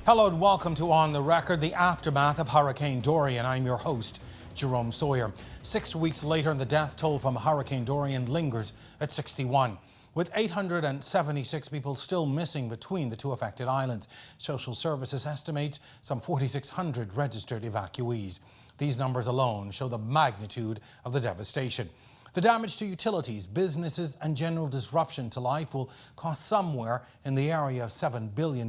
Hello and welcome to On the Record, the aftermath of Hurricane Dorian. I'm your host, Jerome Sawyer. 6 weeks later, the death toll from Hurricane Dorian lingers at 61. With 876 people still missing between the two affected islands, social services estimate some 4,600 registered evacuees. These numbers alone show the magnitude of the devastation. The damage to utilities, businesses and general disruption to life will cost somewhere in the area of $7 billion,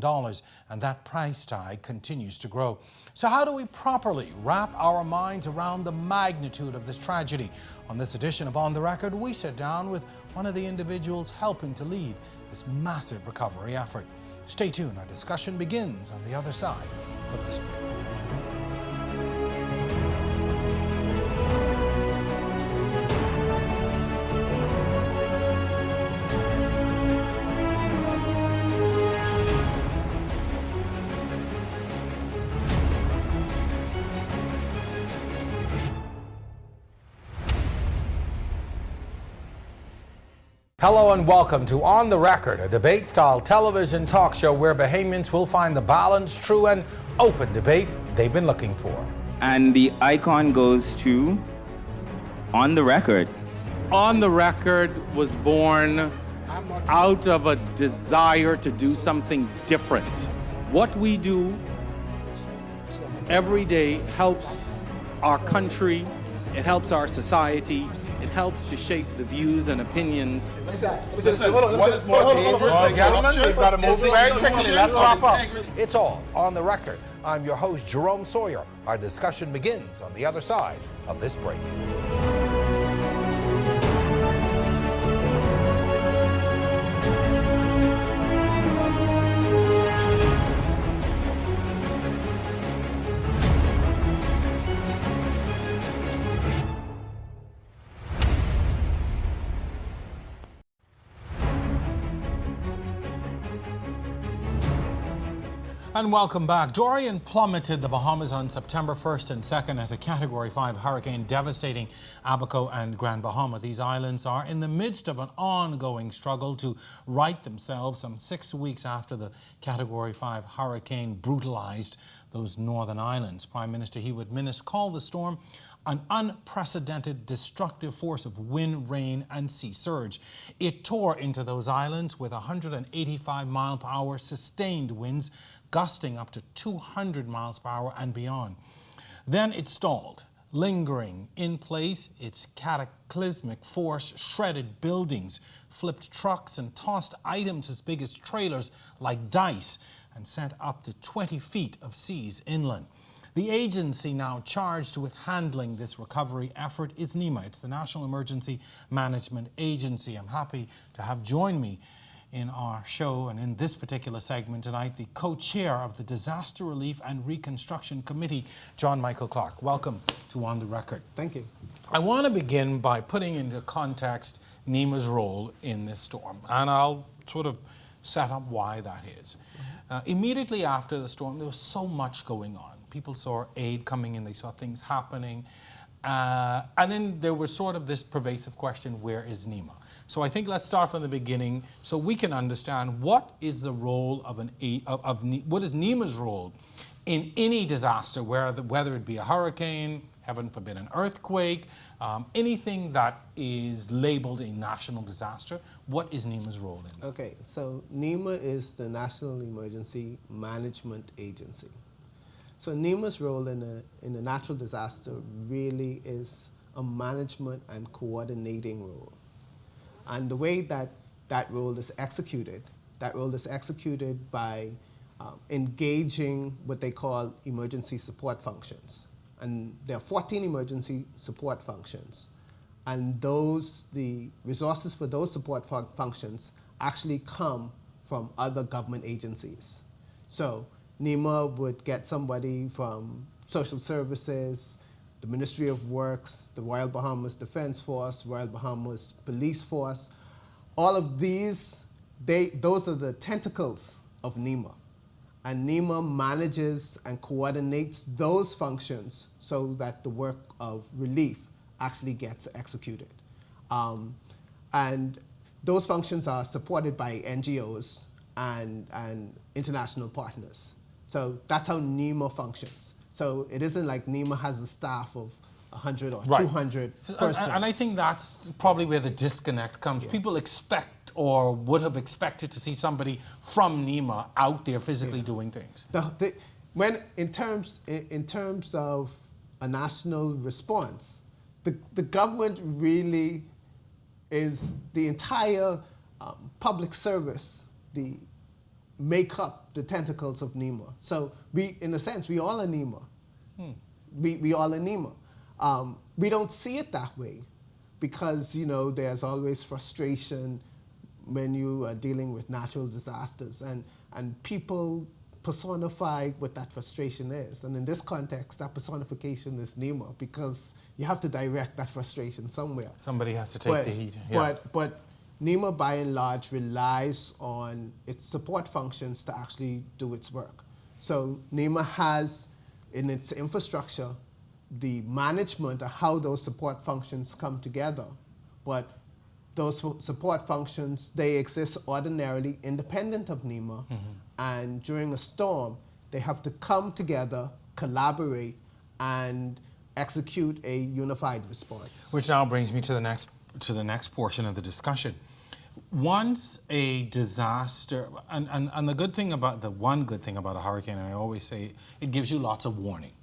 and that price tag continues to grow. So how do we properly wrap our minds around the magnitude of this tragedy? On this edition of On the Record, we sit down with one of the individuals helping to lead this massive recovery effort. Stay tuned, our discussion begins on the other side of this break. Hello and welcome to On the Record, a debate-style television talk show where Bahamians will find the balanced, true and open debate they've been looking for. And the icon goes to On the Record. On the Record was born out of a desire to do something different. What we do every day helps our country, it helps our society, it helps to shape the views and opinions. Listen, what is more dangerous? Gentlemen, we've got to move very quickly. Let's wrap up. It's all On the Record. I'm your host, Jerome Sawyer. Our discussion begins on the other side of this break. And welcome back. Dorian plummeted the Bahamas on September 1st and 2nd as a Category 5 hurricane, devastating Abaco and Grand Bahama. These islands are in the midst of an ongoing struggle to right themselves some 6 weeks after the Category 5 hurricane brutalized those northern islands. Prime Minister Hewitt Minnis called the storm an unprecedented destructive force of wind, rain and sea surge. It tore into those islands with 185-mile-per-hour sustained winds, gusting up to 200 miles per hour and beyond. Then it stalled, lingering in place. Its cataclysmic force shredded buildings, flipped trucks and tossed items as big as trailers like dice and sent up to 20 feet of seas inland. The agency now charged with handling this recovery effort is NEMA. It's the National Emergency Management Agency. I'm happy to have joined me in our show and in this particular segment tonight, the co-chair of the Disaster Relief and Reconstruction Committee, John Michael Clarke. Welcome to On the Record. Thank you. I want to begin by putting into context NEMA's role in this storm, and I'll sort of set up why that is. Immediately after the storm, there was so much going on. People saw aid coming in, they saw things happening, and then there was sort of this pervasive question, where is NEMA? So I think let's start from the beginning so we can understand what is the role of what is NEMA's role in any disaster, whether it be a hurricane, heaven forbid an earthquake, anything that is labeled a national disaster. What is NEMA's role in that? Okay, so NEMA is the National Emergency Management Agency. So NEMA's role in a natural disaster really is a management and coordinating role. And the way that role is executed by engaging what they call emergency support functions. And there are 14 emergency support functions. And the resources for those support functions actually come from other government agencies. So NEMA would get somebody from social services, the Ministry of Works, the Royal Bahamas Defense Force, Royal Bahamas Police Force. All of these, those are the tentacles of NEMA. And NEMA manages and coordinates those functions so that the work of relief actually gets executed. And those functions are supported by NGOs and international partners. So that's how NEMA functions. So it isn't like NEMA has a staff of 100 or Right. 200 persons. And I think that's probably where the disconnect comes. Yeah. People expect or would have expected to see somebody from NEMA out there physically doing things. When in terms of a national response, the government really is the entire public service, make up the tentacles of NEMA. So we, in a sense, we all are NEMA. We all are NEMA. We don't see it that way because, there's always frustration when you are dealing with natural disasters, and people personify what that frustration is. And in this context, that personification is NEMA because you have to direct that frustration somewhere. Somebody has to take the heat. Yeah. But NEMA, by and large, relies on its support functions to actually do its work. So NEMA has in its infrastructure the management of how those support functions come together. But those support functions, they exist ordinarily independent of NEMA. And during a storm, they have to come together, collaborate, and execute a unified response. Which now brings me to the next portion of the discussion. Once a disaster, and the one good thing about a hurricane, and I always say, it gives you lots of warning.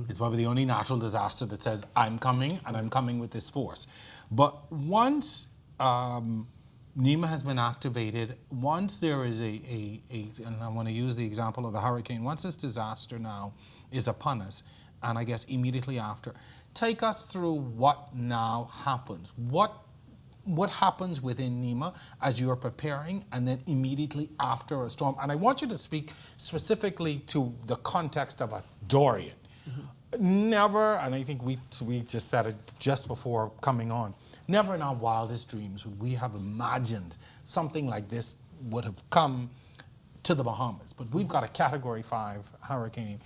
It's probably the only natural disaster that says, I'm coming, and I'm coming with this force. But once NEMA has been activated, once there is and I want to use the example of the hurricane, once this disaster now is upon us, and I guess immediately after, take us through what now happens. What happens within NEMA as you're preparing and then immediately after a storm? And I want you to speak specifically to the context of a Dorian. Never, and I think we just said it just before coming on, never in our wildest dreams would we have imagined something like this would have come to the Bahamas. But we've got a Category 5 hurricane.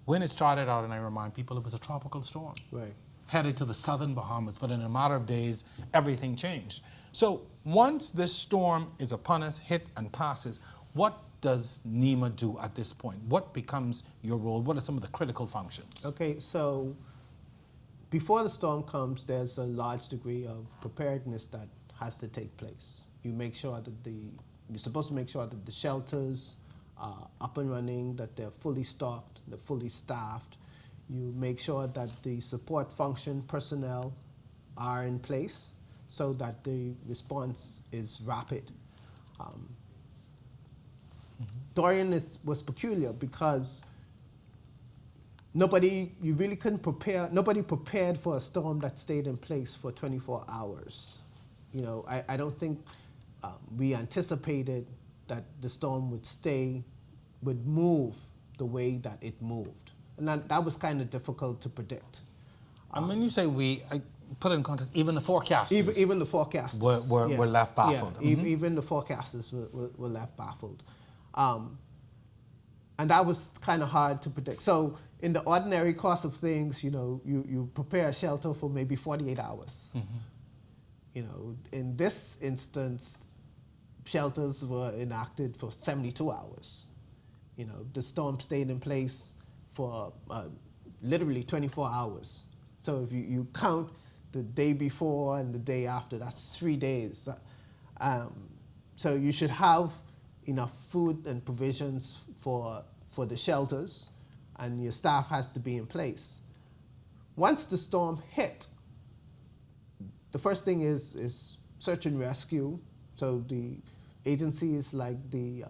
When it started out, and I remind people, it was a tropical storm. Right. Headed to the southern Bahamas, but in a matter of days, everything changed. So once this storm is upon us, hit and passes, what does NEMA do at this point? What becomes your role? What are some of the critical functions? Okay, so before the storm comes, there's a large degree of preparedness that has to take place. You make sure that you're supposed to make sure that the shelters are up and running, that they're fully stocked, they're fully staffed. You make sure that the support function personnel are in place so that the response is rapid. Dorian was peculiar because nobody prepared for a storm that stayed in place for 24 hours. I don't think we anticipated that the storm would move the way that it moved. And that was kind of difficult to predict. And when you say we, I put it in context, even the forecasters. Even the forecasters. Were left baffled. Yeah, even the forecasters were left baffled. And that was kind of hard to predict. So in the ordinary course of things, you prepare a shelter for maybe 48 hours. In this instance, shelters were enacted for 72 hours. The storm stayed in place for literally 24 hours. So if you count the day before and the day after, that's 3 days. So you should have enough food and provisions for the shelters, and your staff has to be in place. Once the storm hit, the first thing is search and rescue. So the agencies like the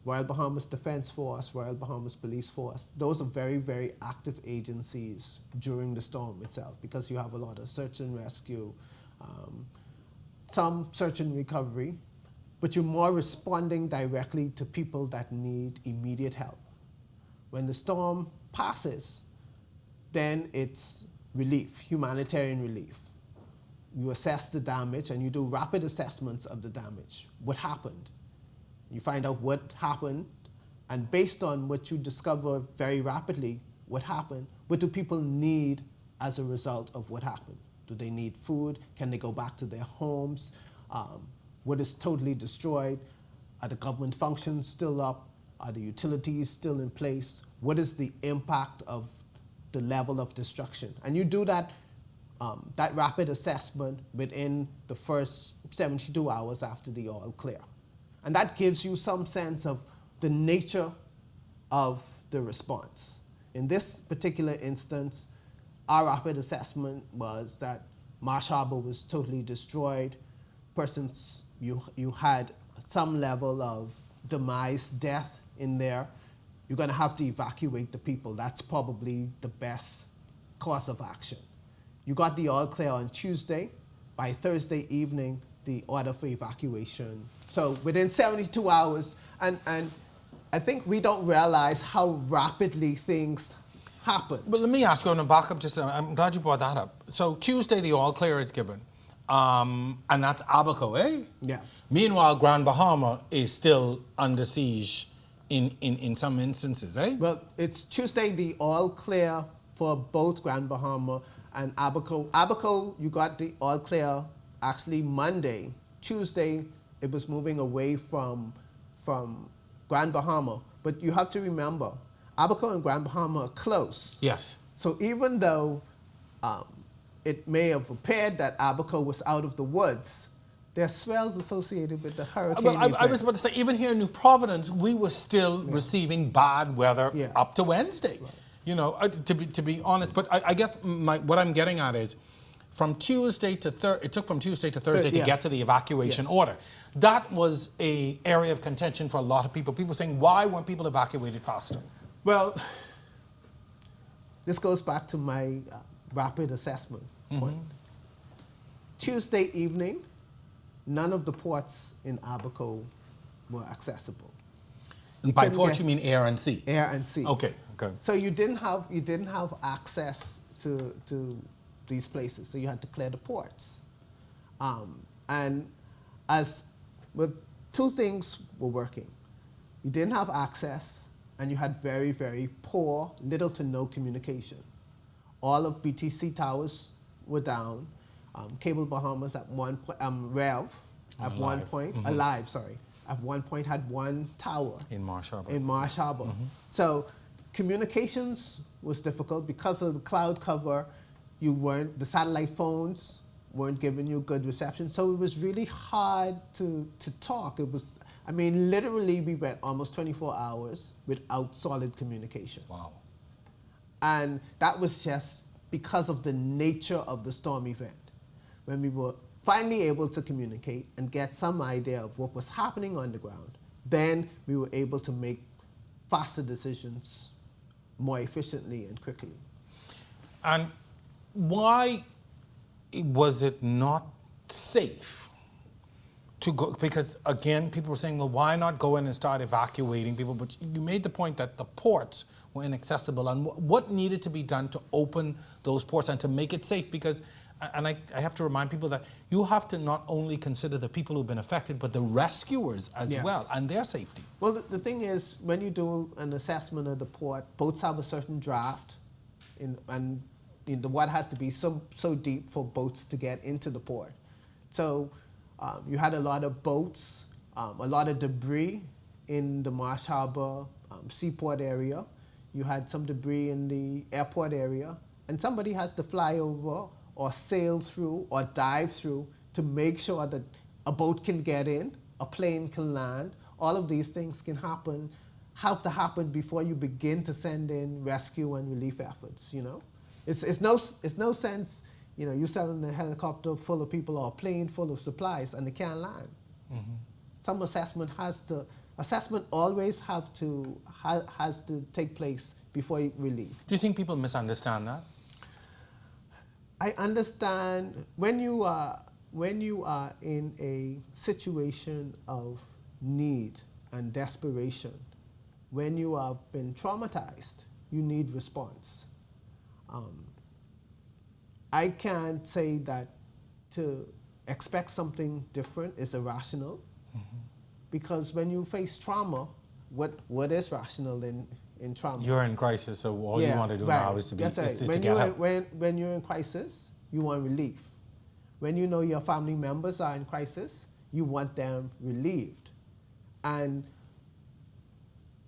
Royal Bahamas Defense Force, Royal Bahamas Police Force, those are very, very active agencies during the storm itself because you have a lot of search and rescue, some search and recovery, but you're more responding directly to people that need immediate help. When the storm passes, then it's relief, humanitarian relief. You assess the damage and you do rapid assessments of the damage. What happened? You find out what happened, and based on what you discover very rapidly, what happened, what do people need as a result of what happened? Do they need food? Can they go back to their homes? What is totally destroyed? Are the government functions still up? Are the utilities still in place? What is the impact of the level of destruction? And you do that rapid assessment within the first 72 hours after the all clear. And that gives you some sense of the nature of the response. In this particular instance, our rapid assessment was that Marsh Harbor was totally destroyed. You had some level of demise, death in there. You're going to have to evacuate the people. That's probably the best course of action. You got the all clear on Tuesday. By Thursday evening, the order for evacuation. So within 72 hours, and I think we don't realize how rapidly things happen. But let me ask you, I'm going to back up just, I'm glad you brought that up. So Tuesday, the all clear is given. And that's Abaco, eh? Yes. Meanwhile, Grand Bahama is still under siege in some instances, eh? Well, it's Tuesday, the all clear for both Grand Bahama and Abaco. Abaco, you got the all clear actually Monday. Tuesday, it was moving away from Grand Bahama. But you have to remember, Abaco and Grand Bahama are close. Yes. So even though it may have appeared that Abaco was out of the woods, there are swells associated with the hurricane. Well, I was about to say, even here in New Providence, we were still receiving bad weather up to Wednesday. Right. You know, to be honest. But I guess what I'm getting at is, from Tuesday to Thursday, it took from Tuesday to Thursday to get to the evacuation order. That was an area of contention for a lot of people. People saying, why weren't people evacuated faster? Well, this goes back to my rapid assessment point. Tuesday evening, none of the ports in Abaco were accessible. And by port, you mean air and sea? Air and sea. Okay. So you didn't have access to these places, so you had to clear the ports. And two things were working. You didn't have access, and you had very, very poor, little to no communication. All of BTC towers were down. Cable Bahamas at one point, Rev at one point, Alive, sorry, at one point had one tower. In Marsh Harbor. So communications was difficult because of the cloud cover. The satellite phones weren't giving you good reception. So it was really hard to talk. Literally we went almost 24 hours without solid communication. Wow. And that was just because of the nature of the storm event. When we were finally able to communicate and get some idea of what was happening on the ground, then we were able to make faster decisions more efficiently and quickly. And why was it not safe to go? Because again, people were saying, well, why not go in and start evacuating people? But you made the point that the ports were inaccessible. And what needed to be done to open those ports and to make it safe? Because, and I have to remind people that you have to not only consider the people who've been affected, but the rescuers as well, and their safety. Well, the thing is, when you do an assessment of the port, boats have a certain draft, and the water has to be so deep for boats to get into the port. So you had a lot of boats, a lot of debris in the Marsh Harbor seaport area. You had some debris in the airport area, and somebody has to fly over or sail through or dive through to make sure that a boat can get in, a plane can land. All of these things have to happen before you begin to send in rescue and relief efforts, you know? It's no sense, you sending a helicopter full of people or a plane full of supplies and they can't land. Some assessment always has to take place before relief. Do you think people misunderstand that? I understand when you are in a situation of need and desperation, when you have been traumatized, you need response. I can't say that to expect something different is irrational, because when you face trauma, what is rational in trauma? You're in crisis, so all you want to do now is to get help. When you're in crisis, you want relief. When you know your family members are in crisis, you want them relieved. And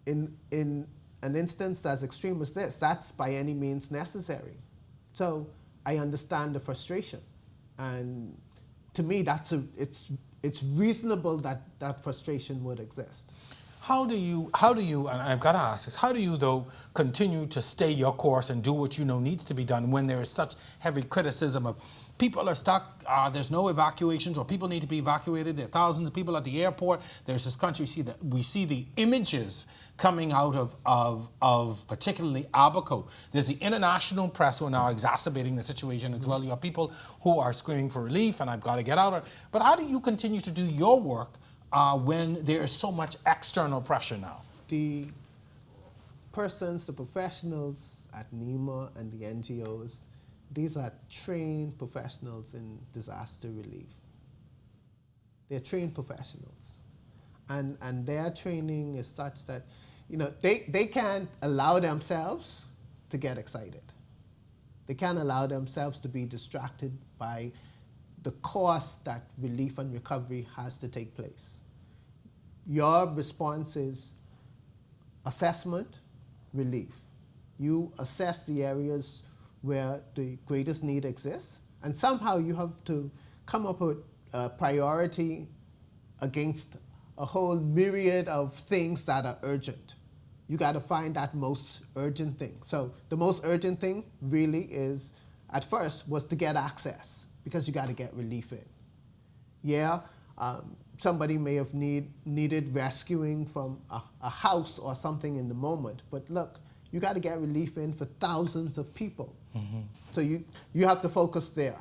in an instance as extreme as this, that's by any means necessary. So I understand the frustration, and to me, it's reasonable that that frustration would exist. How do you, and I've got to ask this, how do you, though, continue to stay your course and do what you know needs to be done when there is such heavy criticism of people are stuck, there's no evacuations, or people need to be evacuated, there are thousands of people at the airport, there's this country, we see the images coming out of particularly Abaco. There's the international press who are now exacerbating the situation as well. You have people who are screaming for relief, and I've got to get out of it. But how do you continue to do your work when there is so much external pressure now? The persons, the professionals at NEMA and the NGOs, these are trained professionals in disaster relief. They're trained professionals. And their training is such that, they can't allow themselves to get excited. They can't allow themselves to be distracted by the cost that relief and recovery has to take place. Your response is assessment, relief. You assess the areas where the greatest need exists, and somehow you have to come up with a priority against a whole myriad of things that are urgent. You got to find that most urgent thing. So the most urgent thing really is, at first, was to get access, because you got to get relief in. Yeah, somebody may have needed rescuing from a house or something in the moment, but look, you got to get relief in for thousands of people. Mm-hmm. So you have to focus there.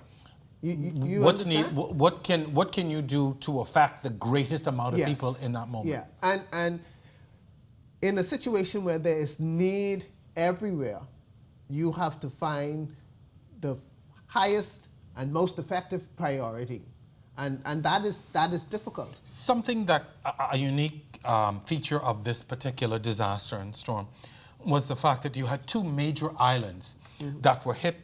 You What's understand? What can you do to affect the greatest amount of people in that moment? Yeah, and in a situation where there is need everywhere, you have to find the highest and most effective priority, and that is difficult. Something that a unique feature of this particular disaster and storm was the fact that you had two major islands that were hit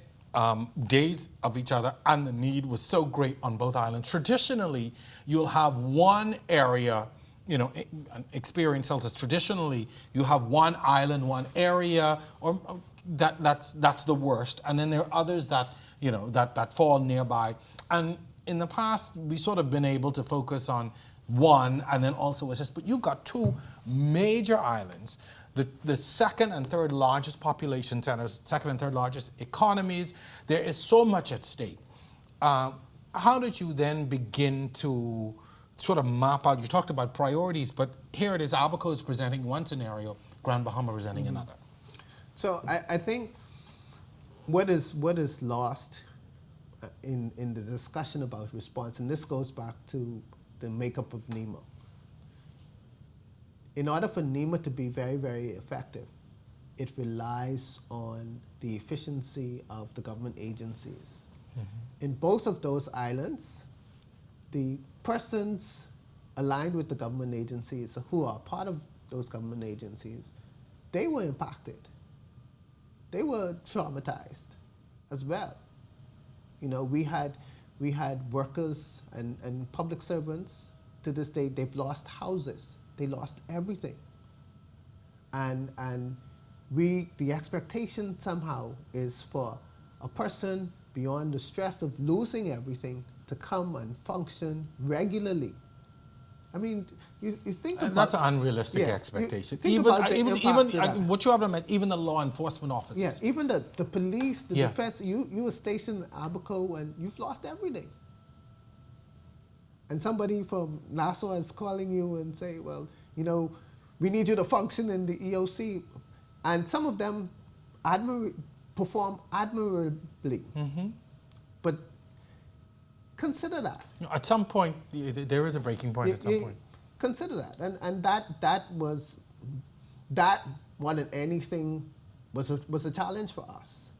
days of each other, and the need was so great on both islands. Traditionally, you'll have one area, experience tells us traditionally you have one island, one area, or that's the worst, and then there are others that that fall nearby. And in the past, we sort of been able to focus on one and then also assist. But you've got two major islands, the second and third largest population centers, second and third largest economies. There is so much at stake. How did you then begin to sort of map out? You talked about priorities, but here it is, Abaco is presenting one scenario, Grand Bahama presenting another. So I think what is lost in the discussion about response, and this goes back to the makeup of NEMA. In order for NEMA to be very, very effective, it relies on the efficiency of the government agencies. Mm-hmm. In both of those islands, the persons aligned with the government agencies, who are part of those government agencies, they were impacted. They were traumatized as well. We had workers and public servants. To this day, they've lost houses. They lost everything. And the expectation somehow is for a person beyond the stress of losing everything to come and function regularly. I mean, you think about... And that's an unrealistic expectation. Even what you haven't met, even the law enforcement officers. Yes, even the police, the defense. You were stationed in Abaco and you've lost everything. And somebody from Nassau is calling you and say, well, we need you to function in the EOC. And some of them perform admirably. Mm-hmm. But consider that. At some point, there is a breaking point at some point. Consider that. And that more than anything was a challenge for us.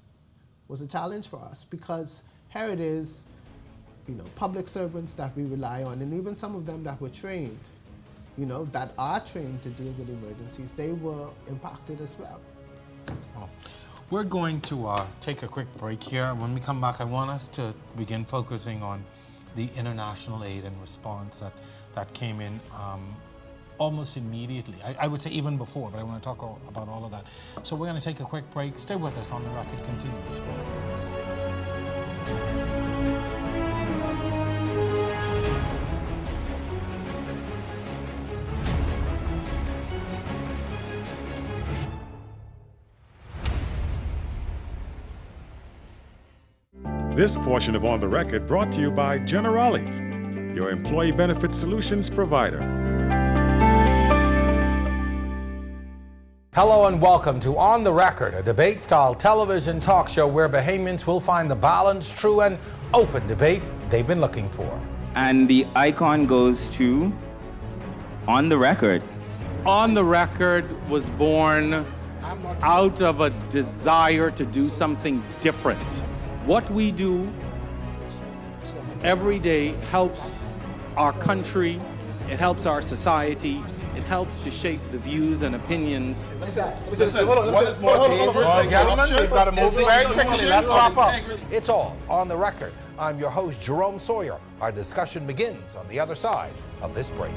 Was a challenge for us because here it is, public servants that we rely on, and even some of them that were trained, that are trained to deal with emergencies, they were impacted as well. Well, we're going to take a quick break here. When we come back, I want us to begin focusing on the international aid and response that came in almost immediately. I would say even before, but I want to talk about all of that. So we're going to take a quick break. Stay with us. On the Record continues right after this. This portion of On the Record brought to you by Generali, your employee benefit solutions provider. Hello and welcome to On the Record, a debate-style television talk show where Bahamians will find the balanced, true, and open debate they've been looking for. And the icon goes to On the Record. On the Record was born out of a desire to do something different. What we do every day helps our country, it helps our society, it helps to shape the views and opinions. Listen, what is more dangerous than corruption? We've got to move very quickly. Let's wrap up. It's all On the Record. I'm your host, Jerome Sawyer. Our discussion begins on the other side of this break.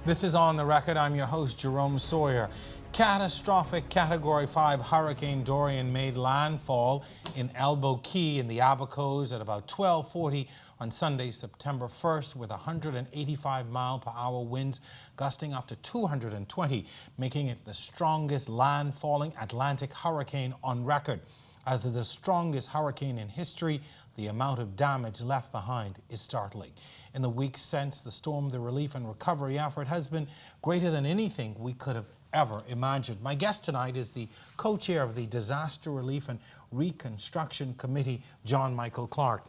This is On the Record. I'm your host, Jerome Sawyer. Catastrophic Category 5 Hurricane Dorian made landfall in Elbow Key in the Abacos at about 12:40 on Sunday, September 1st, with 185-mile-per-hour winds gusting up to 220, making it the strongest landfalling Atlantic hurricane on record. As the strongest hurricane in history, the amount of damage left behind is startling. In the weeks since the storm, the relief and recovery effort has been greater than anything we could have ever imagined. My guest tonight is the co-chair of the Disaster Relief and Reconstruction Committee, John Michael Clarke.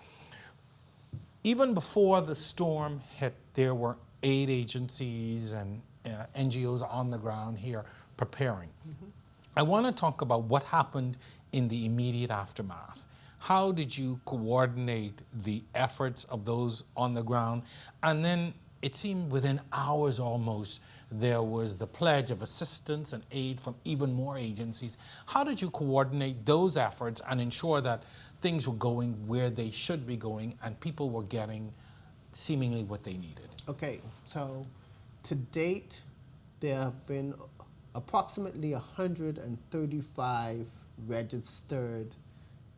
Even before the storm hit, there were aid agencies and NGOs on the ground here preparing. I want to talk about what happened in the immediate aftermath. How did you coordinate the efforts of those on the ground? And then it seemed within hours almost, there was the pledge of assistance and aid from even more agencies. How did you coordinate those efforts and ensure that things were going where they should be going and people were getting seemingly what they needed? Okay, so to date, there have been approximately 135 registered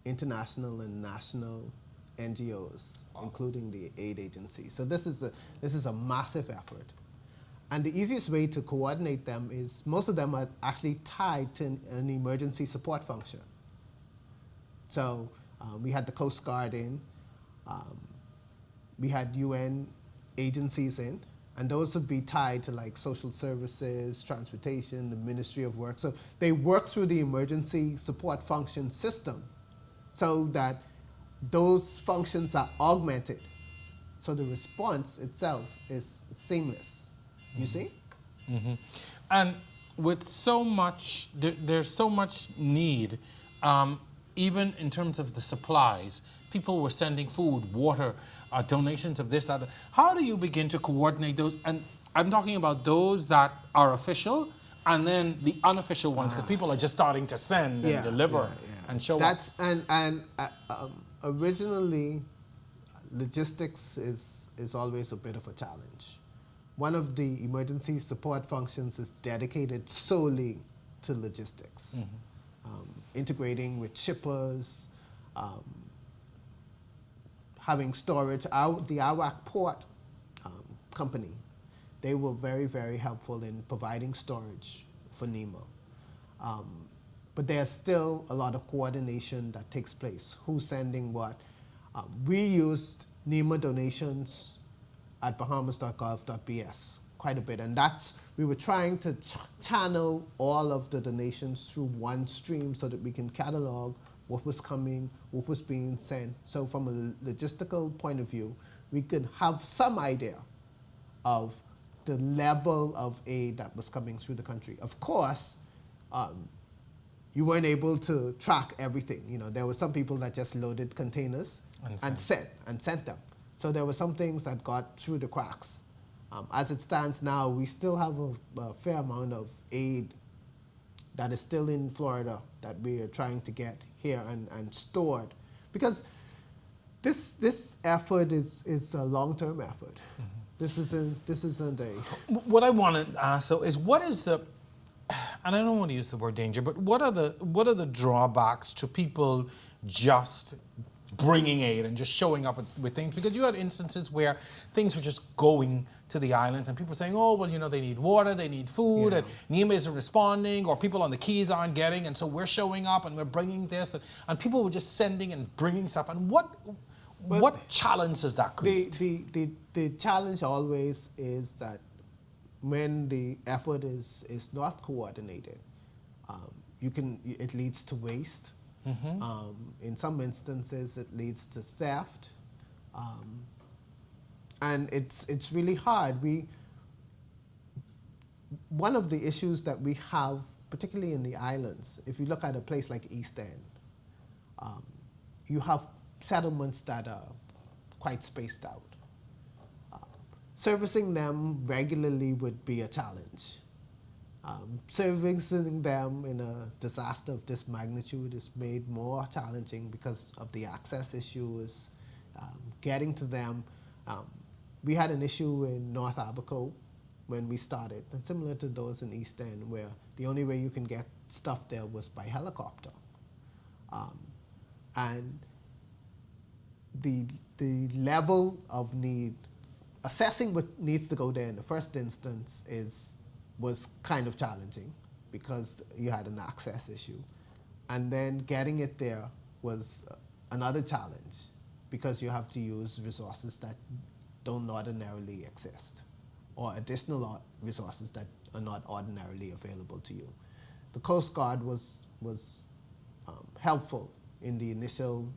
international and national NGOs, including the aid agencies. So this is a massive effort. And the easiest way to coordinate them is most of them are actually tied to an emergency support function. So we had the Coast Guard in, we had UN agencies in, and those would be tied to like social services, transportation, the Ministry of Work. So they work through the emergency support function system so that those functions are augmented. So the response itself is seamless. You see? Mm-hmm. And with so much, there's so much need, even in terms of the supplies. People were sending food, water, donations of this, that. How do you begin to coordinate those? And I'm talking about those that are official and then the unofficial ones, because people are just starting to send and deliver and show up. And originally, logistics is always a bit of a challenge. One of the emergency support functions is dedicated solely to logistics, integrating with shippers, having storage. The Awak Port company, they were very, very helpful in providing storage for NEMA. But there's still a lot of coordination that takes place. Who's sending what? We used NEMA donations at bahamas.gov.bs quite a bit, and we were trying to channel all of the donations through one stream so that we can catalog what was coming, what was being sent. So from a logistical point of view, we could have some idea of the level of aid that was coming through the country. Of course, you weren't able to track everything. You know, there were some people that just loaded containers and sent them. So there were some things that got through the cracks. As it stands now, we still have a fair amount of aid that is still in Florida that we are trying to get here and stored, because this effort is a long-term effort. Mm-hmm. This isn't a. What I want to ask though is, what is the, and I don't want to use the word danger, but what are the drawbacks to people just bringing aid and just showing up with things? Because you had instances where things were just going to the islands and people saying, oh, well, you know, they need water, they need food, and NEMA isn't responding, or people on the Keys aren't getting, and so we're showing up and we're bringing this, and people were just sending and bringing stuff. And what challenge does that create? The challenge always is that when the effort is not coordinated, it leads to waste. Mm-hmm. In some instances, it leads to theft, and it's really hard. One of the issues that we have, particularly in the islands, if you look at a place like East End, you have settlements that are quite spaced out. Servicing them regularly would be a challenge. Servicing them in a disaster of this magnitude is made more challenging because of the access issues, getting to them. We had an issue in North Abaco when we started, and similar to those in East End, where the only way you can get stuff there was by helicopter. And the level of need, assessing what needs to go there in the first instance was kind of challenging because you had an access issue. And then getting it there was another challenge because you have to use resources that don't ordinarily exist, or additional resources that are not ordinarily available to you. The Coast Guard was helpful in the initial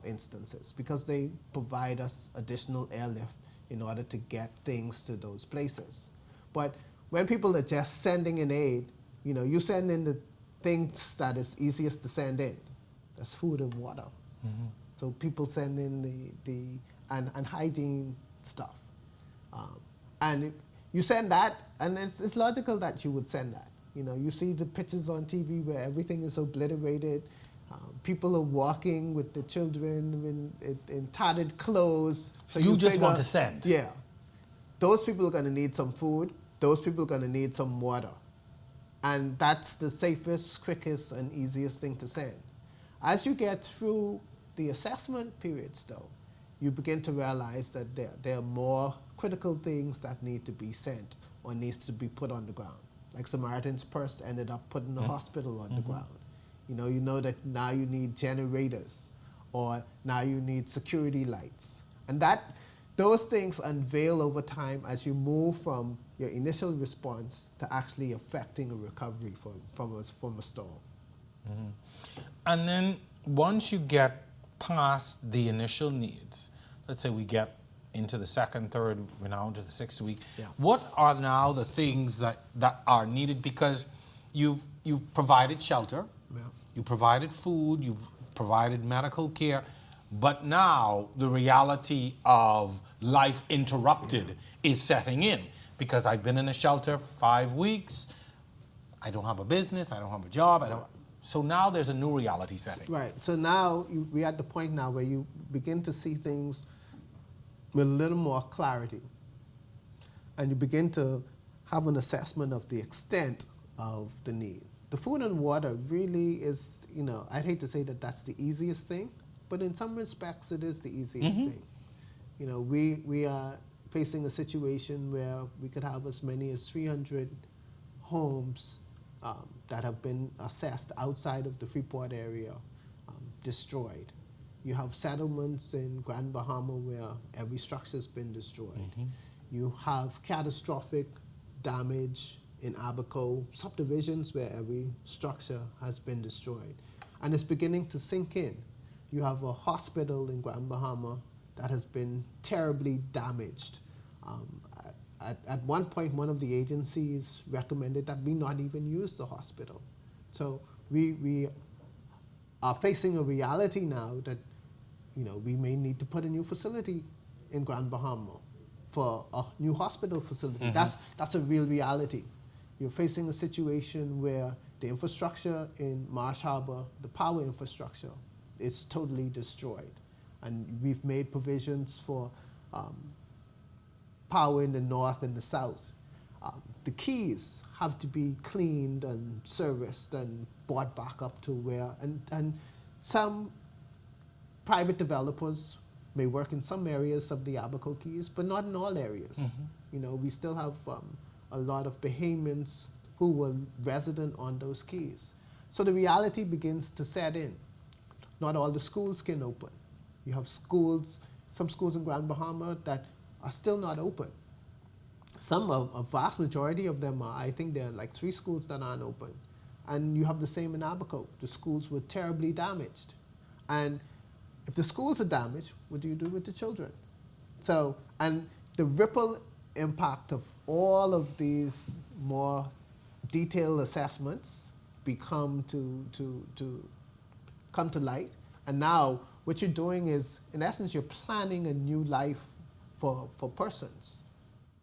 instances because they provide us additional airlift in order to get things to those places. But when people are just sending in aid, you know, you send in the things that is easiest to send in. That's food and water. Mm-hmm. So people send in and hygiene stuff. And you send that, and it's logical that you would send that. You know, you see the pictures on TV where everything is obliterated. People are walking with the children in tattered clothes. So you just want to send. Yeah. Those people are going to need some food. Those people are going to need some water. And that's the safest, quickest, and easiest thing to send. As you get through the assessment periods, though, you begin to realize that there are more critical things that need to be sent or needs to be put on the ground. Like Samaritan's Purse ended up putting a hospital on the ground. You know that now you need generators, or now you need security lights. And those things unveil over time as you move from your initial response to actually affecting a recovery from a storm. Mm-hmm. And then once you get past the initial needs, let's say we get into the second, third, we're now into the sixth week, what are now the things that are needed? Because you've provided shelter, you provided food, you've provided medical care, but now the reality of life interrupted is setting in. Because I've been in a shelter 5 weeks, I don't have a business, I don't have a job, so now there's a new reality setting. Right, so now we're at the point now where you begin to see things with a little more clarity. And you begin to have an assessment of the extent of the need. The food and water really is, you know, I'd hate to say that that's the easiest thing, but in some respects it is the easiest thing. You know, we are facing a situation where we could have as many as 300 homes that have been assessed outside of the Freeport area destroyed. You have settlements in Grand Bahama where every structure's been destroyed. You have catastrophic damage in Abaco, subdivisions where every structure has been destroyed. And it's beginning to sink in. You have a hospital in Grand Bahama that has been terribly damaged. At one point, one of the agencies recommended that we not even use the hospital. So we are facing a reality now that, we may need to put a new facility in Grand Bahama for a new hospital facility. That's a real reality. You're facing a situation where the infrastructure in Marsh Harbor, the power infrastructure, is totally destroyed. And we've made provisions for power in the north and the south. The keys have to be cleaned and serviced and brought back up to where, and some private developers may work in some areas of the Abaco Keys, but not in all areas. We still have a lot of Bahamians who were resident on those keys. So the reality begins to set in. Not all the schools can open. You have schools, some schools in Grand Bahama that are still not open. A vast majority of them are. I think there are like 3 schools that aren't open. And you have the same in Abaco. The schools were terribly damaged. And if the schools are damaged, what do you do with the children? So, and the ripple impact of all of these more detailed assessments become to come to light. And now what you're doing is, in essence, you're planning a new life for persons.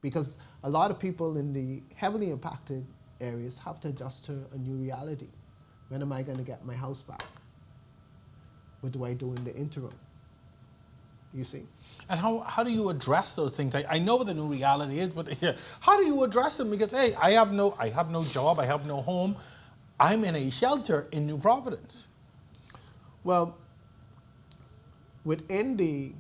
Because a lot of people in the heavily impacted areas have to adjust to a new reality. When am I going to get my house back? What do I do in the interim? You see? And how do you address those things? I know what the new reality is, but how do you address them? Because, hey, I have no job, I have no home. I'm in a shelter in New Providence. Well, within the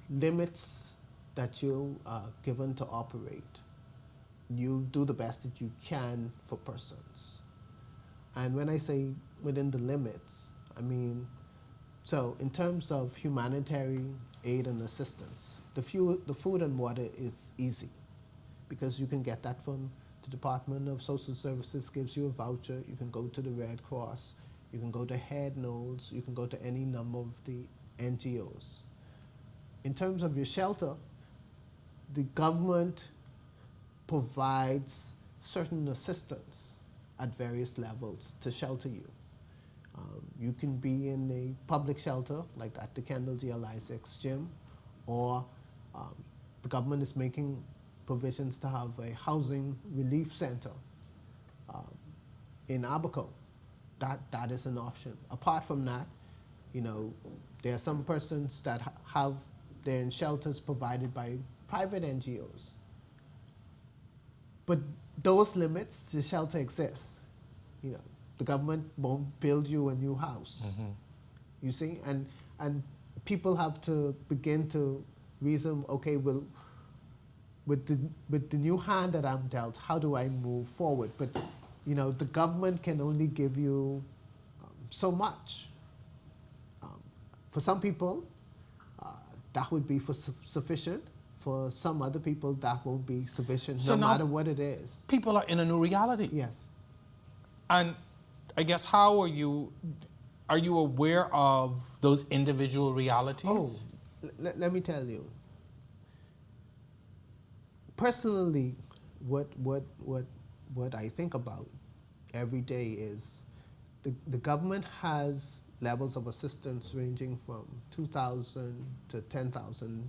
limits that you are given to operate, you do the best that you can for persons. And when I say within the limits, I mean, so in terms of humanitarian aid and assistance, the food and water is easy because you can get that from the Department of Social Services, gives you a voucher. You can go to the Red Cross, you can go to Head Knowles, you can go to any number of the NGOs. In terms of your shelter, the government provides certain assistance at various levels to shelter you. You can be in a public shelter, like at the Kendall G. L. Isaacs gym, or the government is making provisions to have a housing relief center in Abaco. That is an option. Apart from that, there are some persons that have their in shelters provided by private NGOs. But those limits, the shelter exists. The government won't build you a new house. You see, and people have to begin to reason. Okay, well, with the new hand that I'm dealt, how do I move forward? But the government can only give you so much. For some people, that would be sufficient. For some other people, that won't be sufficient, no matter what it is. People are in a new reality. Yes. And I guess how are you aware of those individual realities? Oh, let me tell you. Personally, what I think about every day is the government has levels of assistance ranging from $2,000 to $10,000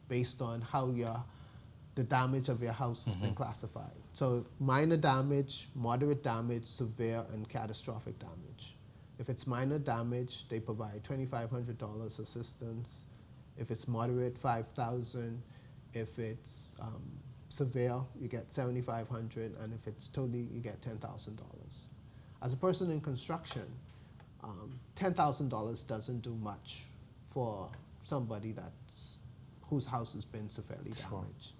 based on how the damage of your house has been classified. So if minor damage, moderate damage, severe, and catastrophic damage. If it's minor damage, they provide $2,500 assistance. If it's moderate, $5,000. If it's severe, you get $7,500, and if it's totally, you get $10,000. As a person in construction, $10,000 doesn't do much for somebody whose house has been severely damaged.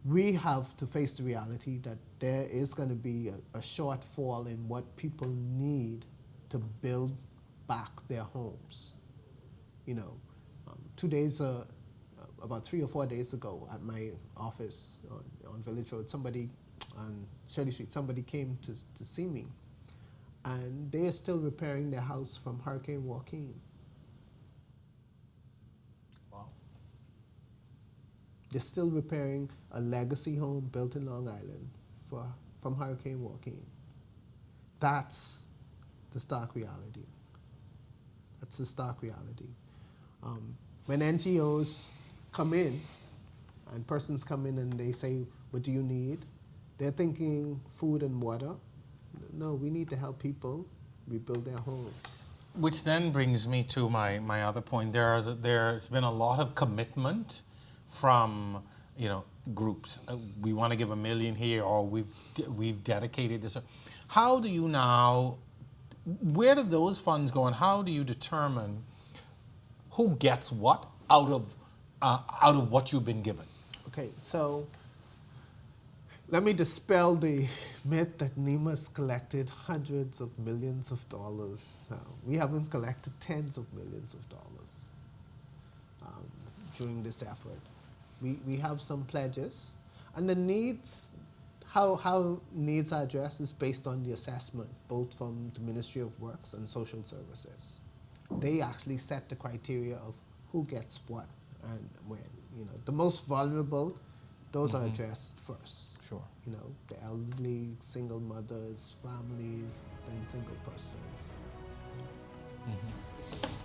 We have to face the reality that there is going to be a shortfall in what people need to build back their homes. About 3 or 4 days ago at my office on Village Road, somebody on Shirley Street, somebody came to see me, and they are still repairing their house from Hurricane Joaquin. Wow. They're still repairing a legacy home built in Long Island for from Hurricane Joaquin. That's the stark reality. That's the stark reality. When NGOs come in and persons come in and they say, what do you need? They're thinking food and water. No, we need to help people rebuild their homes. Which then brings me to my other point. There's been a lot of commitment from groups. We want to give $1 million here, or we've dedicated this. How do you now? Where do those funds go, and how do you determine who gets what out of what you've been given? Okay, so let me dispel the myth that NEMA's collected hundreds of millions of dollars. We haven't collected tens of millions of dollars during this effort. We have some pledges, and the needs, how needs are addressed is based on the assessment, both from the Ministry of Works and Social Services. They actually set the criteria of who gets what and when. The most vulnerable, those are addressed first. Sure. The elderly, single mothers, families, then single persons.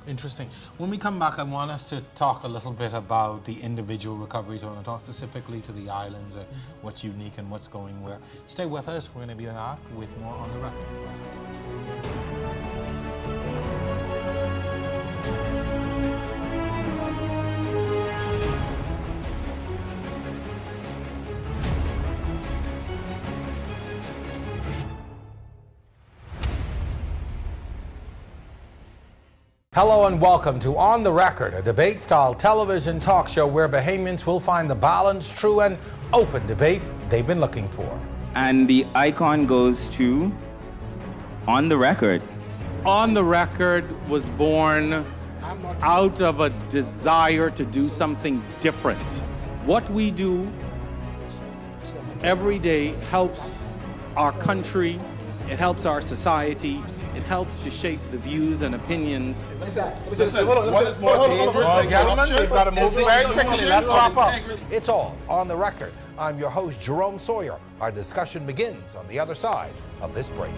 Interesting. When we come back, I want us to talk a little bit about the individual recoveries. I want to talk specifically to the islands, what's unique and what's going where. Stay with us. We're going to be back with more On the Record right after this. Hello and welcome to On the Record, a debate-style television talk show where Bahamians will find the balanced, true, and open debate they've been looking for. And the icon goes to On the Record. On the Record was born out of a desire to do something different. What we do every day helps our country, it helps our society, it helps to shape the views and opinions. Listen, what is more dangerous than corruption? We've got to move very quickly. Let's wrap up. Integrity. It's all On the Record. I'm your host, Jerome Sawyer. Our discussion begins on the other side of this break.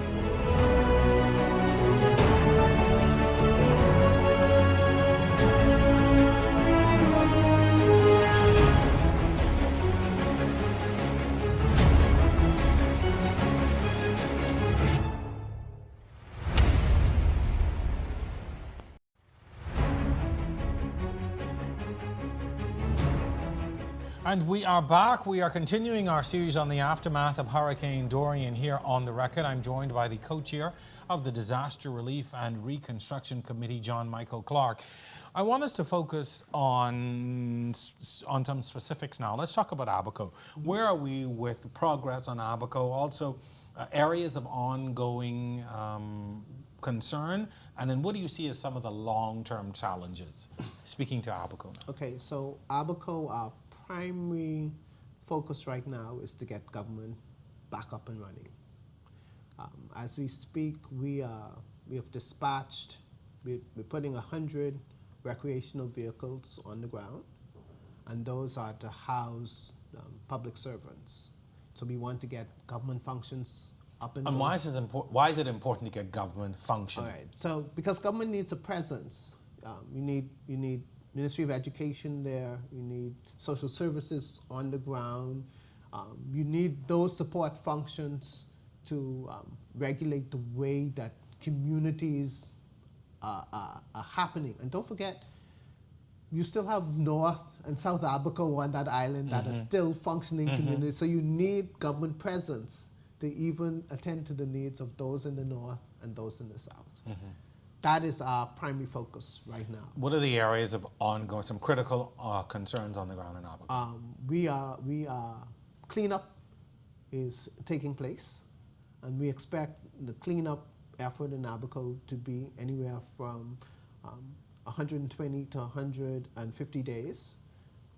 And we are back. We are continuing our series on the aftermath of Hurricane Dorian here on the Record. I'm joined by the co-chair of the Disaster Relief and Reconstruction Committee, John Michael Clarke. I want us to focus on some specifics now. Let's talk about Abaco. Where are we with progress on Abaco? Also, areas of ongoing concern, and then what do you see as some of the long-term challenges? Speaking to Abaco now. Okay, so Abaco, our primary focus right now is to get government back up and running. As we speak, we have dispatched, we're putting 100 recreational vehicles on the ground, and those are to house public servants. So we want to get government functions up and running. And why is it important to get government functioning? All right, so because government needs a presence. You need Ministry of Education there, you need social services on the ground, you need those support functions to regulate the way that communities are happening. And don't forget, you still have North and South Abaco on that island that are still functioning communities, so you need government presence to even attend to the needs of those in the North and those in the South. That is our primary focus right now. What are the areas of ongoing, some critical concerns on the ground in Abaco? We are cleanup is taking place, and we expect the cleanup effort in Abaco to be anywhere from 120 to 150 days.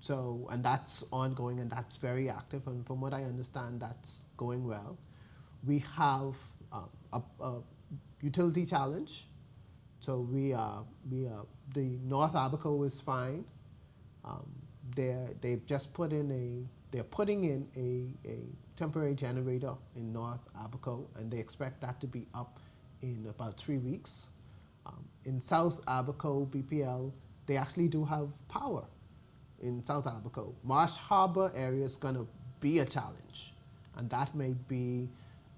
So, and that's ongoing and that's very active, and from what I understand, that's going well. We have a utility challenge. So the North Abaco is fine. They're putting in a temporary generator in North Abaco, and they expect that to be up in about 3 weeks. In South Abaco, BPL, they actually do have power in South Abaco. Marsh Harbor area is going to be a challenge, and that may be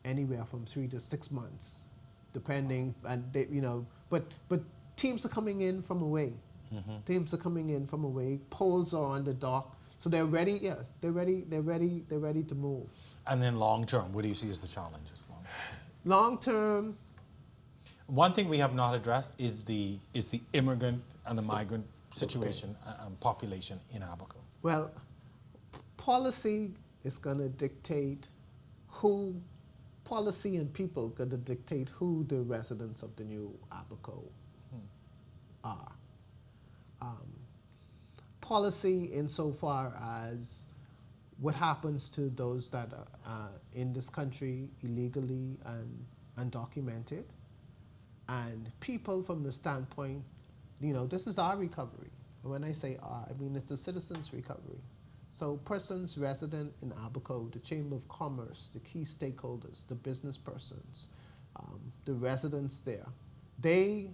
anywhere from 3 to 6 months, depending. And they, but teams are coming in from away. Teams are coming in from away. Poles are on the dock, so they're ready. Yeah, they're ready to move. And then long term, what do you see as the challenges? Long term. One thing we have not addressed is the immigrant and the migrant situation population in Abaco. Well, policy is going to dictate policy and people going to dictate who the residents of the new Abaco are. Policy insofar as what happens to those that are in this country illegally and undocumented, and people from the standpoint, this is our recovery. And when I say our, I mean it's the citizens' recovery. So persons resident in Abaco, the Chamber of Commerce, the key stakeholders, the business persons, the residents there, they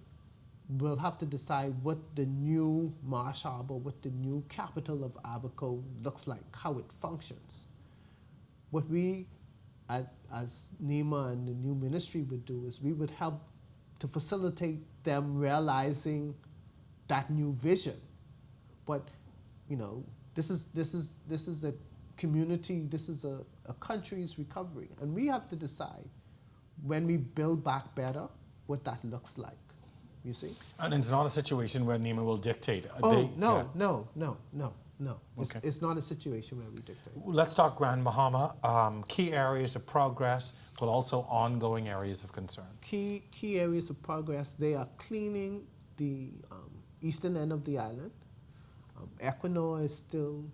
will have to decide what the new Marsh Harbor, what the new capital of Abaco looks like, how it functions. What we, as NEMA and the new ministry would do is we would help to facilitate them realizing that new vision. But, this is a community, this is a country's recovery. And we have to decide when we build back better what that looks like, you see? And it's not a situation where NEMA will dictate. No. Okay. It's not a situation where we dictate. Let's talk Grand Bahama. Key areas of progress, but also ongoing areas of concern. Key areas of progress, they are cleaning the eastern end of the island. Equinor is still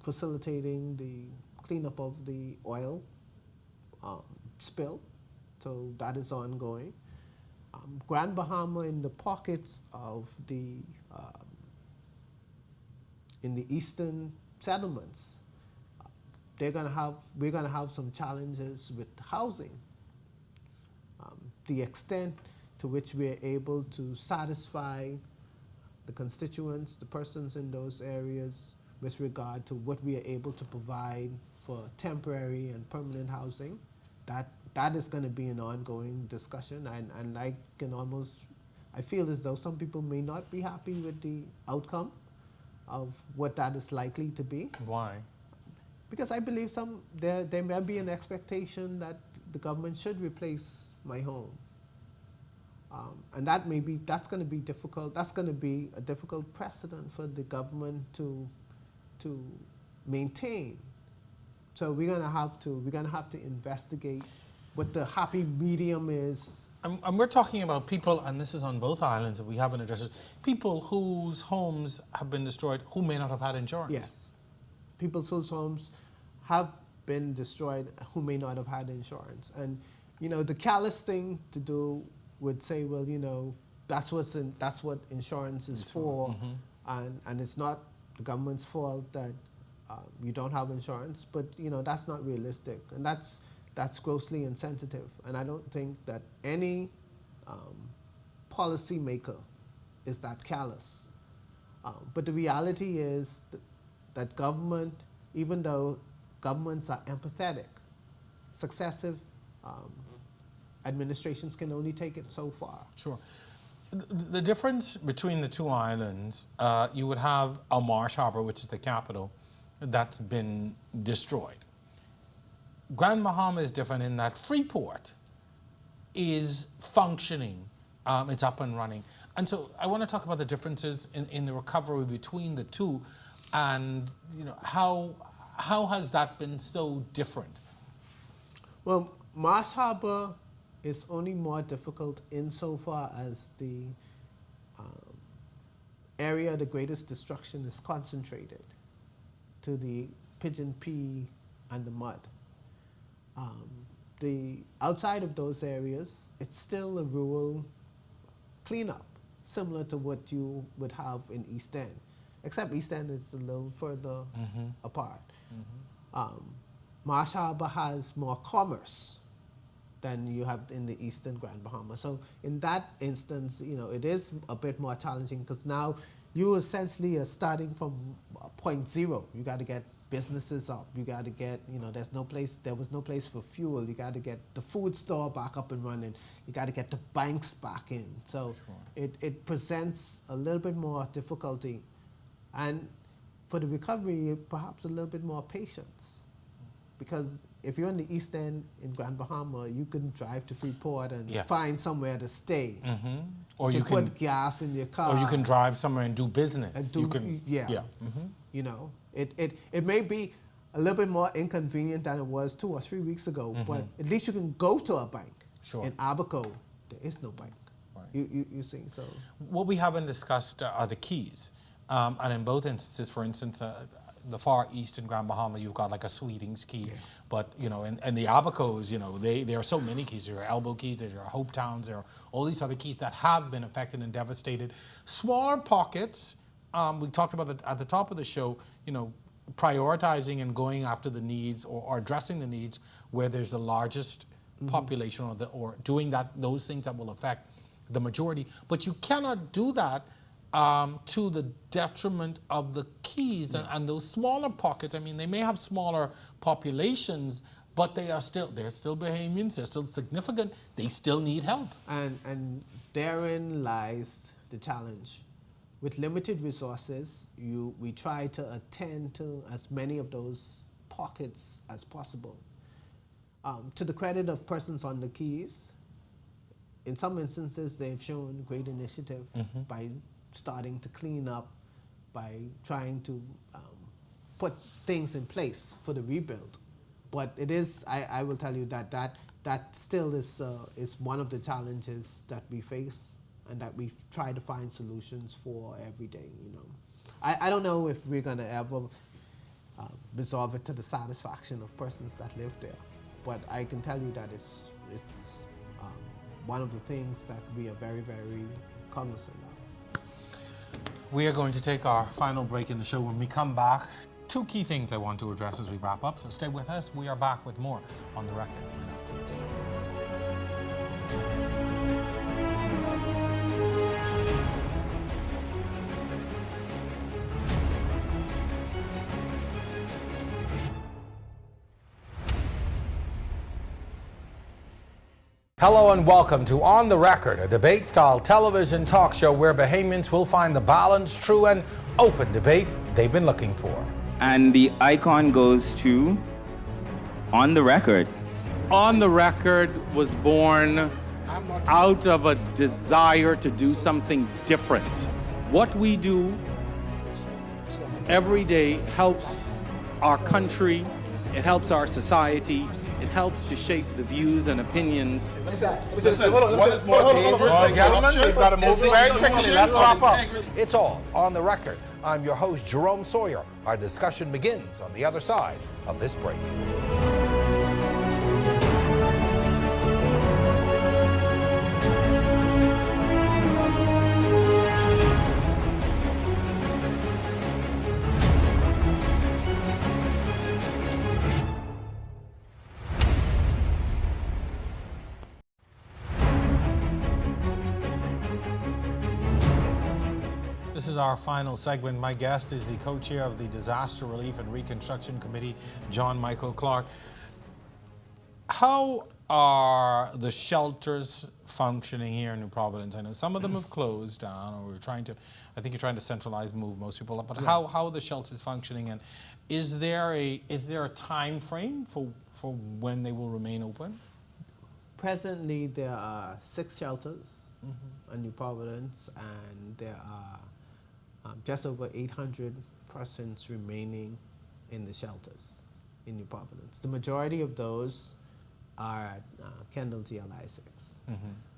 facilitating the cleanup of the oil spill, so that is ongoing. Grand Bahama, in the pockets of in the eastern settlements, we're gonna have some challenges with housing. The extent to which we're able to satisfy the constituents, the persons in those areas, with regard to what we are able to provide for temporary and permanent housing, that is going to be an ongoing discussion, and I feel as though some people may not be happy with the outcome of what that is likely to be. Why? Because I believe there may be an expectation that the government should replace my home. And that's going to be difficult. That's going to be a difficult precedent for the government to maintain. So we're going to have to investigate what the happy medium is. And we're talking about people, and this is on both islands that we haven't addressed, people whose homes have been destroyed who may not have had insurance. Yes. People whose homes have been destroyed who may not have had insurance. And, the callous thing to do would say, well, that's what insurance is for, and it's not the government's fault that you don't have insurance, but that's not realistic, and that's grossly insensitive, and I don't think that any policy maker is that callous. But the reality is that government, even though governments are empathetic, successive administrations can only take it so far. Sure. The difference between the two islands, you would have a Marsh Harbor, which is the capital, that's been destroyed. Grand Bahama is different in that Freeport is functioning, it's up and running. And so I want to talk about the differences in the recovery between the two, and how has that been so different? Well, Marsh Harbor is only more difficult insofar as the area of the greatest destruction is concentrated to the Pigeon P and the mud. The outside of those areas, it's still a rural cleanup, similar to what you would have in East End, except East End is a little further apart. Marsh Harbor has more commerce than you have in the eastern Grand Bahama. So in that instance, it is a bit more challenging because now you essentially are starting from point zero. You got to get businesses up. You got to get, there was no place for fuel. You got to get the food store back up and running. You got to get the banks back in. So it presents a little bit more difficulty. And for the recovery, perhaps a little bit more patience. Because if you're in the East End in Grand Bahama, you can drive to Freeport and find somewhere to stay. Mm-hmm. Or you can put gas in your car. Or you can drive somewhere and do business. Mm-hmm. It may be a little bit more inconvenient than it was 2 or 3 weeks ago, but at least you can go to a bank. Sure. In Abaco, there is no bank. Right. You see, so. What we haven't discussed are the keys. And in both instances, for instance, the far east in Grand Bahama, you've got like a Sweetings key. But, and the Abacos, there are so many keys. There are elbow keys, there are Hope Towns, there are all these other keys that have been affected and devastated. Smaller pockets, we talked about at the top of the show, prioritizing and going after the needs or addressing the needs where there's the largest population or doing those things that will affect the majority. But you cannot do that to the detriment of the keys and those smaller pockets. I mean, they may have smaller populations, but they're still Bahamians, they're still significant, they still need help. And therein lies the challenge. With limited resources, we try to attend to as many of those pockets as possible. To the credit of persons on the keys, in some instances they've shown great initiative by starting to clean up, by trying to put things in place for the rebuild. But it is, I will tell you that still is one of the challenges that we face and that we try to find solutions for every day. I don't know if we're gonna ever resolve it to the satisfaction of persons that live there, but I can tell you that it's one of the things that we are very, very cognizant of. We are going to take our final break in the show. When we come back, 2 key things I want to address as we wrap up, so stay with us. We are back with more on the record right after this. Hello and welcome to On the Record, a debate-style television talk show where Bahamians will find the balanced, true, and open debate they've been looking for. And the icon goes to On the Record. On the Record was born out of a desire to do something different. What we do every day helps our country, it helps our society, it helps to shape the views and opinions. Listen, what is more dangerous than corruption? We've got to move very quickly. Let's wrap up. It's all On the Record. I'm your host, Jerome Sawyer. Our discussion begins on the other side of this break. This is our final segment. My guest is the co-chair of the Disaster Relief and Reconstruction Committee, John Michael Clarke. How are the shelters functioning here in New Providence? I know some of them have closed down, or I think you're trying to centralize, move most people up, but how are the shelters functioning, and is there a time frame for when they will remain open? Presently, there are 6 shelters in New Providence, and there are just over 800 persons remaining in the shelters in New Providence. The majority of those are at Kendall GLI-6.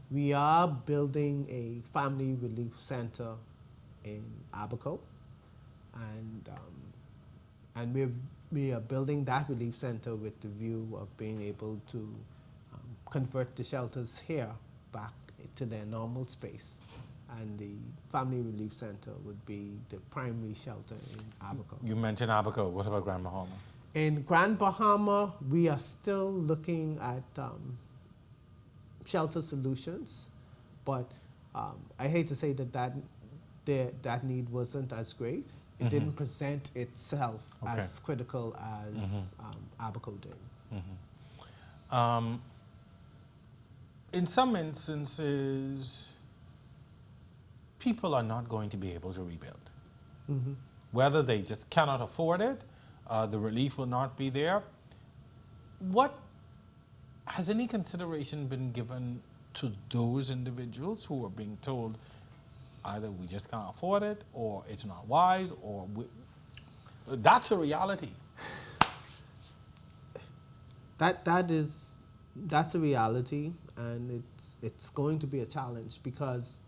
We are building a family relief center in Abaco, and we are building that relief center with the view of being able to convert the shelters here back to their normal space. And the Family Relief Center would be the primary shelter in Abaco. You mentioned Abaco. What about Grand Bahama? In Grand Bahama, we are still looking at shelter solutions, but I hate to say that need wasn't as great. It didn't present itself as critical as Abaco did. In some instances, people are not going to be able to rebuild. Whether they just cannot afford it, the relief will not be there. Has any consideration been given to those individuals who are being told either we just can't afford it, or it's not wise, or that's a reality? That's a reality, and it's going to be a challenge, because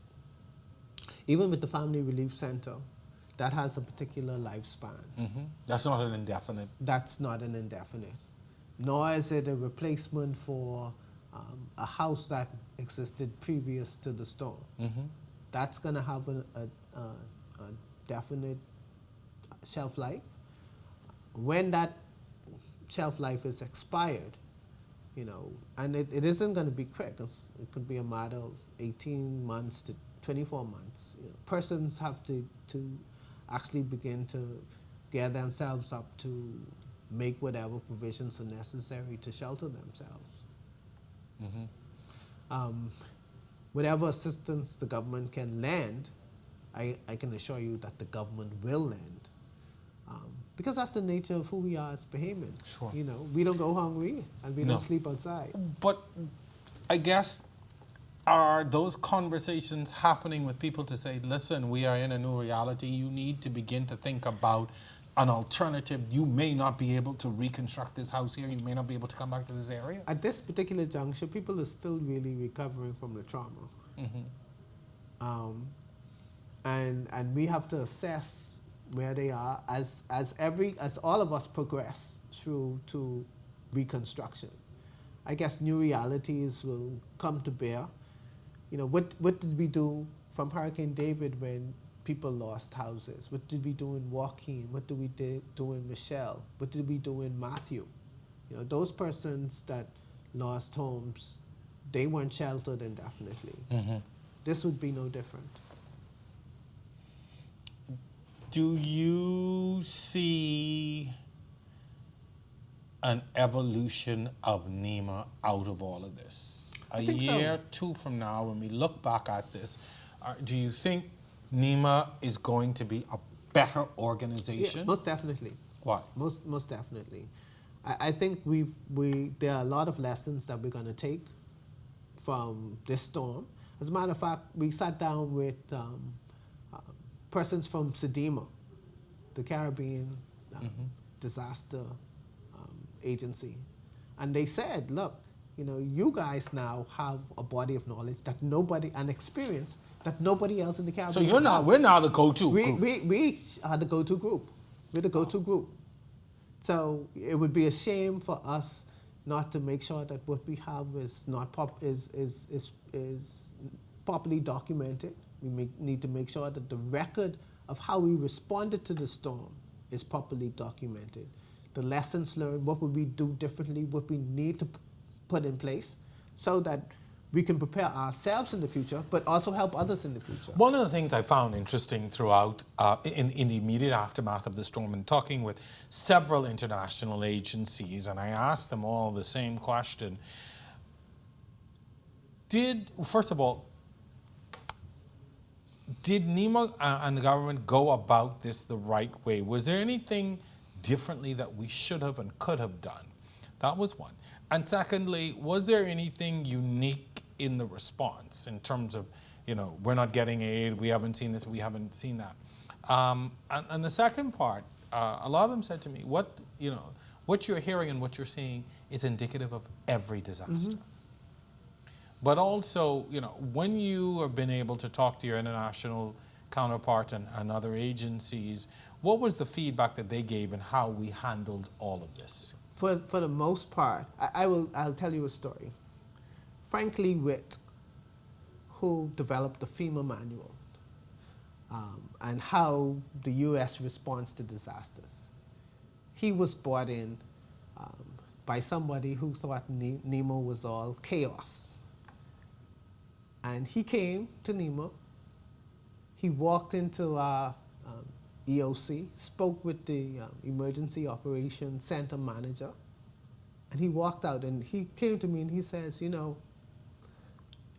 even with the Family Relief Center, that has a particular lifespan. That's not an indefinite. That's not an indefinite. Nor is it a replacement for a house that existed previous to the storm. That's going to have a definite shelf life. When that shelf life is expired, and it isn't going to be quick. It could be a matter of 18 months to 24 months. Persons have to actually begin to gear themselves up to make whatever provisions are necessary to shelter themselves. Whatever assistance the government can lend, I can assure you that the government will lend. Because that's the nature of who we are as Bahamians. Sure. We don't go hungry, and we don't sleep outside. But I guess, are those conversations happening with people to say, listen, we are in a new reality, you need to begin to think about an alternative. You may not be able to reconstruct this house here, you may not be able to come back to this area? At this particular juncture, people are still really recovering from the trauma. And we have to assess where they are as all of us progress through to reconstruction. I guess new realities will come to bear. What did we do from Hurricane David when people lost houses? What did we do in Joaquin? What did we do in Michelle? What did we do in Matthew? Those persons that lost homes, they weren't sheltered indefinitely. This would be no different. Do you see an evolution of NEMA out of all of this? A year, two from now, when we look back at this, do you think NEMA is going to be a better organization? Yeah, most definitely. Why? Most definitely. I think there are a lot of lessons that we're going to take from this storm. As a matter of fact, we sat down with persons from SEDEMA, the Caribbean Disaster Agency, and they said, look, you guys now have a body of knowledge and experience that nobody else in the Caribbean. So we're now the go-to group. We are the go-to group. We're the go-to group. So it would be a shame for us not to make sure that what we have is properly documented. We need to make sure that the record of how we responded to the storm is properly documented. The lessons learned, what would we do differently, what we need to put in place, so that we can prepare ourselves in the future, but also help others in the future. One of the things I found interesting throughout, in the immediate aftermath of the storm, and talking with several international agencies, and I asked them all the same question. First of all, did NEMA and the government go about this the right way? Was there anything differently that we should have and could have done? That was one. And secondly, was there anything unique in the response in terms of, we're not getting aid, we haven't seen this, we haven't seen that? And the second part, a lot of them said to me, what you're hearing and what you're seeing is indicative of every disaster. But also, when you have been able to talk to your international counterparts and other agencies, what was the feedback that they gave and how we handled all of this? For the most part, I'll tell you a story. Frankly Witt, who developed the FEMA manual and how the U.S. responds to disasters, he was brought in by somebody who thought NEMA was all chaos. And he came to NEMA. He walked into our EOC, spoke with the Emergency Operations Center manager, and he walked out and he came to me and he says, you know,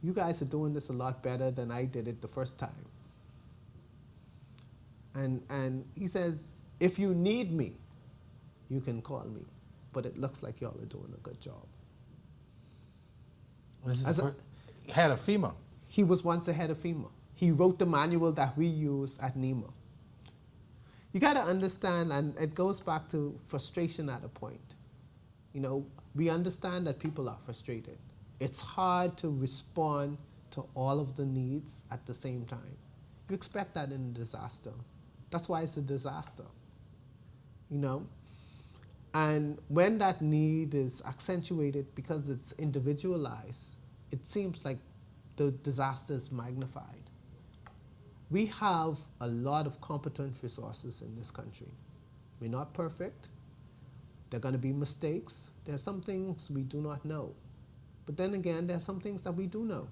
you guys are doing this a lot better than I did it the first time. And he says, if you need me, you can call me, but it looks like y'all are doing a good job. This is head of FEMA. He was once the head of FEMA. He wrote the manual that we use at NEMA. You got to understand, and it goes back to frustration at a point. You know, we understand that people are frustrated. It's hard to respond to all of the needs at the same time. You expect that in a disaster. That's why it's a disaster, you know? And when that need is accentuated because it's individualized, it seems like the disaster is magnified. We have a lot of competent resources in this country. We're not perfect. There are going to be mistakes. There are some things we do not know. But then again, there are some things that we do know.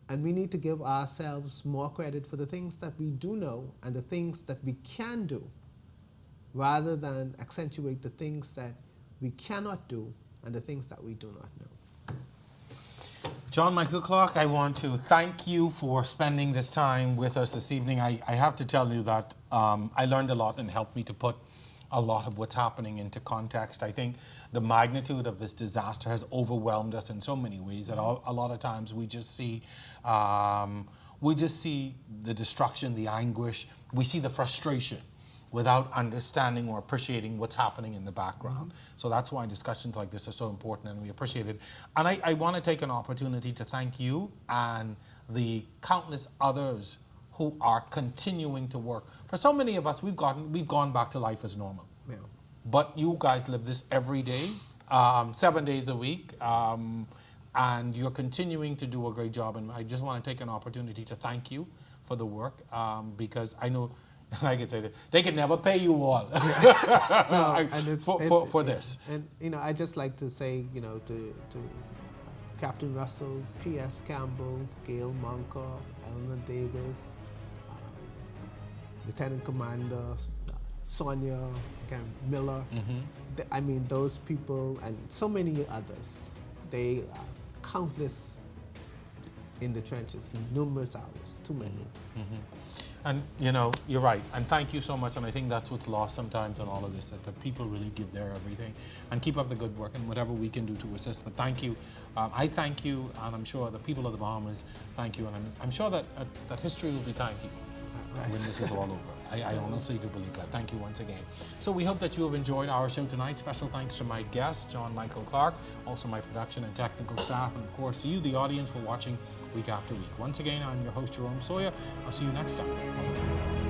And we need to give ourselves more credit for the things that we do know and the things that we can do, rather than accentuate the things that we cannot do and the things that we do not know. John Michael Clarke, I want to thank you for spending this time with us this evening. I have to tell you that I learned a lot and helped me to put a lot of what's happening into context. I think the magnitude of this disaster has overwhelmed us in so many ways that a lot of times we just see the destruction, the anguish, we see the frustration without understanding or appreciating what's happening in the background. So that's why discussions like this are so important, and we appreciate it. And I want to take an opportunity to thank you and the countless others who are continuing to work. For so many of us, we've gone back to life as normal. Yeah. But you guys live this every day, 7 days a week, and you're continuing to do a great job. And I just want to take an opportunity to thank you for the work, because I know, like I said, they can never pay you all for this. And you know, I just like to say, you know, to Captain Russell, P.S. Campbell, Gail Monker, Eleanor Davis, Lieutenant Commander Sonia Miller. I mean, those people and so many others. They are countless in the trenches, numerous hours, too many. And you know, you're right. And thank you so much. And I think that's what's lost sometimes in all of this, that the people really give their everything. And keep up the good work and whatever we can do to assist. But thank you. I thank you, and I'm sure the people of the Bahamas thank you. And I'm sure that history will be kind to you when this is all over. I honestly do believe that. Thank you once again. So we hope that you have enjoyed our show tonight. Special thanks to my guest, John Michael Clarke, also my production and technical staff, and of course to you, the audience, for watching week after week. Once again, I'm your host, Jerome Sawyer. I'll see you next time.